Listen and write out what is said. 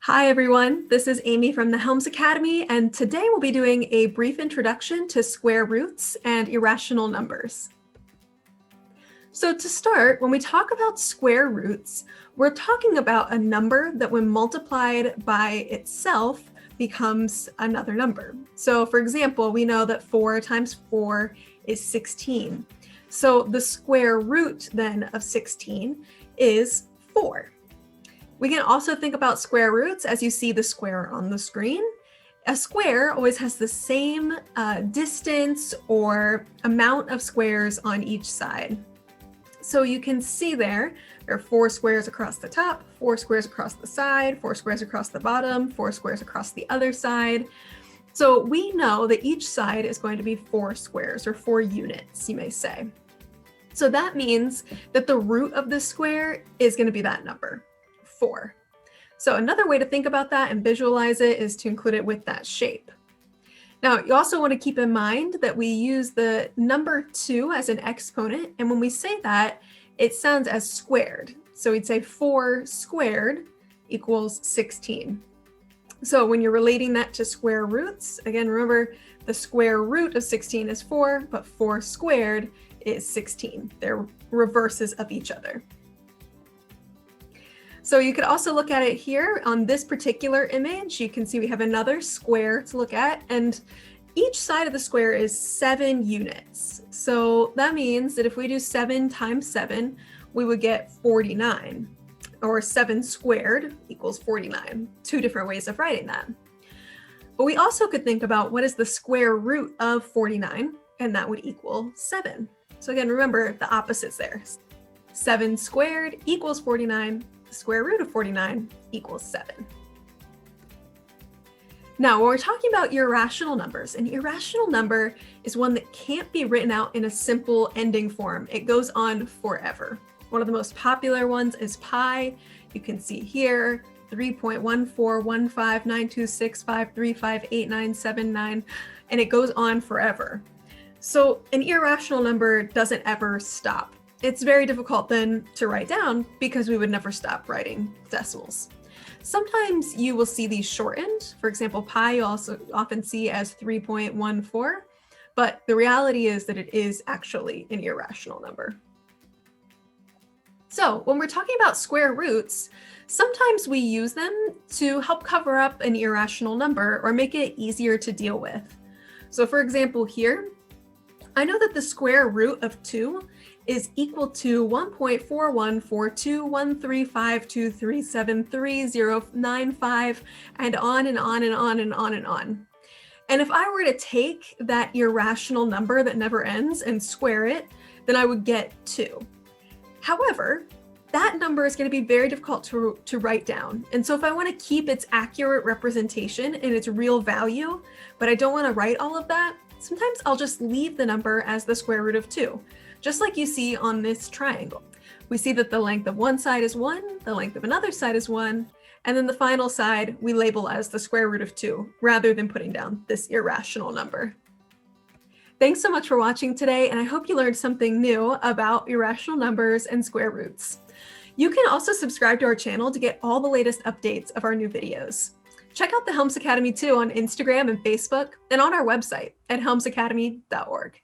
Hi everyone, this is Amy from the Helms Academy, and today we'll be doing a brief introduction to square roots and irrational numbers. So to start, when we talk about square roots, we're talking about a number that when multiplied by itself becomes another number. So for example, we know that 4 times 4 is 16. So the square root then of 16 is 4. We can also think about square roots as you see the square on the screen. A square always has the same distance or amount of squares on each side. So you can see there are 4 squares across the top, 4 squares across the side, 4 squares across the bottom, 4 squares across the other side. So we know that each side is going to be 4 squares or 4 units, you may say. So that means that the root of the square is going to be that number. 4. So another way to think about that and visualize it is to include it with that shape. Now, you also want to keep in mind that we use the number 2 as an exponent, and when we say that, it sounds as squared. So we'd say 4 squared equals 16. So when you're relating that to square roots, again, remember the square root of 16 is 4, but 4 squared is 16. They're reverses of each other. So you could also look at it here on this particular image. You can see we have another square to look at, and each side of the square is 7 units. So that means that if we do 7 times 7, we would get 49, or 7 squared equals 49. 2 different ways of writing that. But we also could think about what is the square root of 49, and that would equal 7. So again, remember the opposites there. 7 squared equals 49. The square root of 49 equals 7. Now, when we're talking about irrational numbers, an irrational number is one that can't be written out in a simple ending form. It goes on forever. One of the most popular ones is pi. You can see here 3.141592653589799, and it goes on forever. So an irrational number doesn't ever stop. It's very difficult then to write down because we would never stop writing decimals. Sometimes you will see these shortened. For example, pi you also often see as 3.14, but the reality is that it is actually an irrational number. So when we're talking about square roots, sometimes we use them to help cover up an irrational number or make it easier to deal with. So for example here, I know that the square root of 2 is equal to 1.414123523739095, and on and on and on and on and on. And if I were to take that irrational number that never ends and square it, then I would get 2. However, that number is going to be very difficult to write down. And so if I want to keep its accurate representation and its real value, but I don't want to write all of that, sometimes I'll just leave the number as the square root of 2. Just like you see on this triangle. We see that the length of one side is 1, the length of another side is 1, and then the final side we label as the square root of 2, rather than putting down this irrational number. Thanks so much for watching today, and I hope you learned something new about irrational numbers and square roots. You can also subscribe to our channel to get all the latest updates of our new videos. Check out the Helms Academy too on Instagram and Facebook, and on our website at helmsacademy.org.